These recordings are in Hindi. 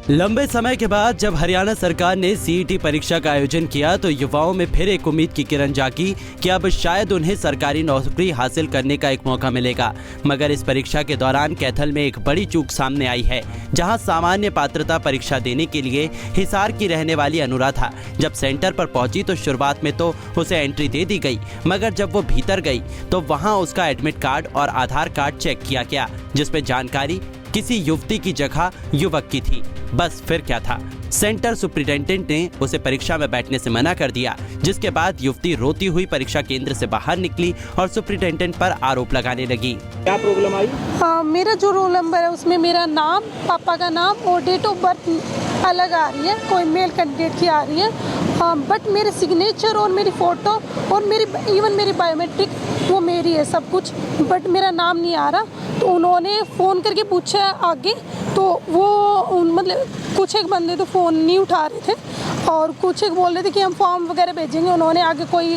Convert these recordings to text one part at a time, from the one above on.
लंबे समय के बाद जब हरियाणा सरकार ने सीईटी परीक्षा का आयोजन किया तो युवाओं में फिर एक उम्मीद की किरण जागी कि अब शायद उन्हें सरकारी नौकरी हासिल करने का एक मौका मिलेगा। मगर इस परीक्षा के दौरान कैथल में एक बड़ी चूक सामने आई है, जहां सामान्य पात्रता परीक्षा देने के लिए हिसार की रहने वाली अनुराधा जब सेंटर पर पहुंची तो शुरुआत में तो उसे एंट्री दे दी गई, मगर जब वो भीतर गई तो वहां उसका एडमिट कार्ड और आधार कार्ड चेक किया गया, जिसमें जानकारी किसी युवती की जगह युवक की थी। बस फिर क्या था, सेंटर सुप्रिंटेंडेंट ने उसे परीक्षा में बैठने से मना कर दिया, जिसके बाद युवती रोती हुई परीक्षा केंद्र से बाहर निकली और सुप्रिंटेंडेंट पर आरोप लगाने लगी। क्या प्रॉब्लम आई? मेरा जो रोल नंबर है उसमें मेरा नाम, पापा का नाम और डेट ऑफ बर्थ अलग आ रही है, कोई मेल कैंडिडेट की आ रही है। बट मेरे सिग्नेचर और मेरी फ़ोटो और मेरी बायोमेट्रिक वो मेरी है सब कुछ, बट मेरा नाम नहीं आ रहा। तो उन्होंने फ़ोन करके पूछा आगे, तो वो मतलब कुछ एक बंदे तो फ़ोन नहीं उठा रहे थे और कुछ एक बोल रहे थे कि हम फॉर्म वगैरह भेजेंगे। उन्होंने आगे कोई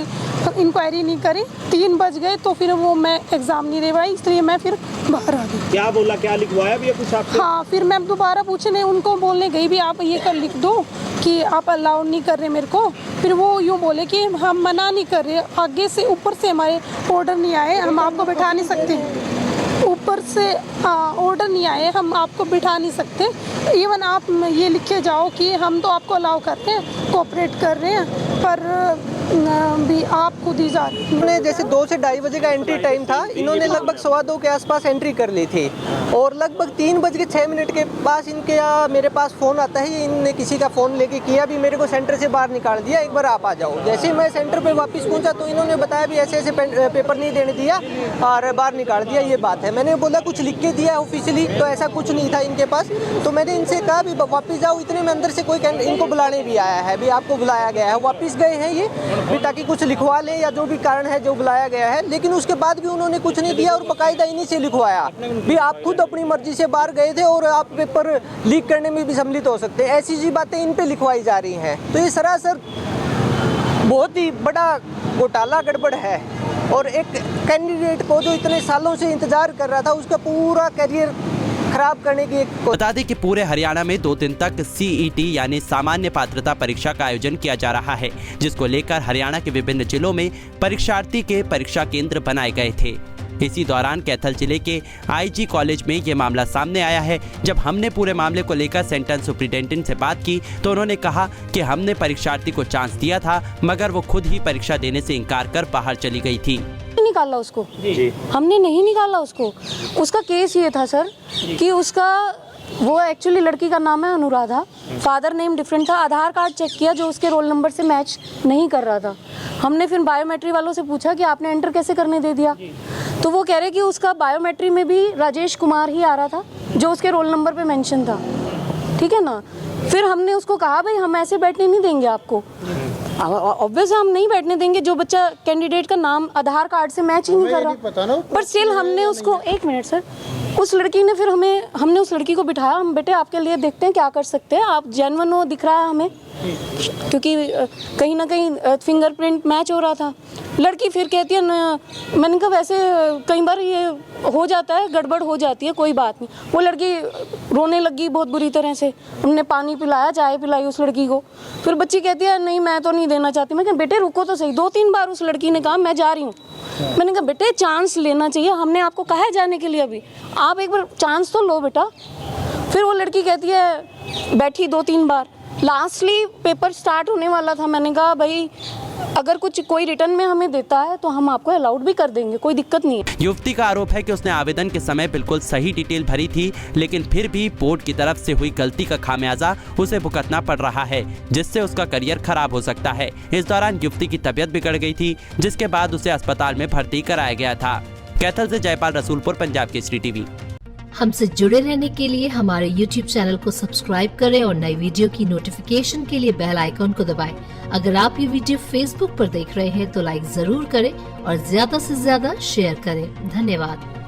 इंक्वायरी नहीं करी। 3 बज गए तो फिर वो मैं एग्ज़ाम नहीं दे पाई, इसलिए मैं फिर बाहर आ गई। क्या बोला, क्या लिखवाया भी है कुछ आपसे? हाँ, फिर मैं दोबारा पूछने उनको बोलने गई भी आप ये कर लिख दो कि आप अलाउ नहीं कर रहे मेरे को। फिर वो यूँ बोले कि हम मना नहीं कर रहे, आगे से ऊपर से हमारे ऑर्डर नहीं आए, हम आपको बैठा नहीं सकते। ऊपर से ऑर्डर नहीं आए, हम आपको बिठा नहीं सकते। इवन आप ये लिख के जाओ कि हम तो आपको अलाउ करते हैं, कोऑपरेट कर रहे हैं, पर भी आप खुद ही जा रहे हैं। इन्होंने जैसे 2 से 2:30 बजे का एंट्री टाइम था, इन्होंने लगभग 2:15 के आसपास एंट्री कर ली थी और लगभग 3:06 के पास इनके मेरे पास फ़ोन आता है। इनने किसी का फ़ोन लेके किया भी, मेरे को सेंटर से बाहर निकाल दिया, एक बार आप आ जाओ। जैसे ही मैं सेंटर पे वापस पहुंचा तो इन्होंने बताया भी ऐसे ऐसे पेपर नहीं देने दिया और बाहर निकाल दिया, ये बात है। मैंने बोला कुछ लिख के दिया ऑफिशियली, तो ऐसा कुछ नहीं था इनके पास। तो मैंने इनसे कहा भी वापस जाओ, इतने में अंदर से कोई इनको बुलाने भी आया है, भी आपको बुलाया गया है। वापस गए हैं ये भी ताकि कुछ लिखवा लें या जो भी कारण है जो बुलाया गया है, लेकिन उसके बाद भी उन्होंने कुछ नहीं दिया और बाकायदा इन्हीं से लिखवाया भी आप खुद अपनी मर्जी से बाहर गए थे और आप पेपर लीक करने में भी सम्मिलित हो सकते हैं। ऐसी सी बातें इन पे लिखवाई जा रही हैं। तो ये सरासर बहुत ही बड़ा घोटाला गड़बड़ है और एक कैंडिडेट को जो इतने सालों से इंतजार कर रहा था उसका पूरा करियर खराब करने की बता दें कि पूरे हरियाणा में 2 दिन तक सीईटी यानी सामान्य पात्रता परीक्षा का आयोजन किया जा रहा है, जिसको लेकर हरियाणा के विभिन्न जिलों में परीक्षार्थी के परीक्षा केंद्र बनाए गए थे। इसी दौरान कैथल जिले के आईजी कॉलेज में ये मामला सामने आया है। जब हमने पूरे मामले को लेकर सेंटर सुप्रिंटेंडेंट से बात की तो उन्होंने कहा कि हमने परीक्षार्थी को चांस दिया था, मगर वो खुद ही परीक्षा देने से इनकार कर बाहर चली गई थी। निकाला उसको जी। हमने नहीं निकाला उसको। उसका केस ये था सर कि उसका वो एक्चुअली लड़की का नाम है अनुराधा, फादर नेम डिफरेंट था, आधार कार्ड चेक किया जो उसके रोल नंबर से मैच नहीं कर रहा था। हमने फिर बायोमेट्री वालों से पूछा कि आपने एंटर कैसे करने दे दिया, तो वो कह रहे कि उसका बायोमेट्री में भी राजेश कुमार ही आ रहा था जो उसके रोल नंबर पे मेंशन था, ठीक है ना। फिर हमने उसको कहा भाई हम ऐसे बैठने नहीं देंगे आपको, ऑब्वियसली हम नहीं बैठने देंगे जो बच्चा कैंडिडेट का नाम आधार कार्ड से मैच ही नहीं कर रहा। पर स्टिल हमने उसको, एक मिनट सर, उस लड़की ने फिर हमने उस लड़की को बिठाया, हम बेटे आपके लिए देखते हैं क्या कर सकते हैं, आप जेन्युइन हो दिख रहा है हमें, क्योंकि कहीं ना कहीं फिंगरप्रिंट मैच हो रहा था। लड़की फिर कहती है मैंने कहा वैसे कई बार ये हो जाता है, गड़बड़ हो जाती है, कोई बात नहीं। वो लड़की रोने लगी बहुत बुरी तरह से, उनने पानी पिलाया, चाय पिलाई उस लड़की को। फिर बच्ची कहती है नहीं मैं तो नहीं देना चाहती। मैं कहा बेटे रुको तो सही। 2-3 बार उस लड़की ने कहा मैं जा रही हूँ। मैंने कहा बेटे चांस लेना चाहिए, हमने आपको कहा है जाने के लिए, अभी आप एक बार चांस तो लो बेटा। फिर वो लड़की कहती है बैठी 2-3 बार, लास्टली पेपर स्टार्ट होने वाला था। मैंने कहा भाई अगर कुछ कोई रिटर्न में हमें देता है तो हम आपको अलाउड भी कर देंगे, कोई दिक्कत नहीं है। युवती का आरोप है कि उसने आवेदन के समय बिल्कुल सही डिटेल भरी थी, लेकिन फिर भी बोर्ड की तरफ से हुई गलती का खामियाजा उसे भुगतना पड़ रहा है, जिससे उसका करियर खराब हो सकता है। इस दौरान युवती की तबीयत बिगड़ गई थी, जिसके बाद उसे अस्पताल में भर्ती कराया गया था। कैथल से जयपाल रसूलपुर, पंजाब केसरी टीवी। हमसे जुड़े रहने के लिए हमारे YouTube चैनल को सब्सक्राइब करें और नई वीडियो की नोटिफिकेशन के लिए बेल आइकॉन को दबाएं। अगर आप ये वीडियो Facebook पर देख रहे हैं तो लाइक जरूर करें और ज्यादा से ज्यादा शेयर करें। धन्यवाद।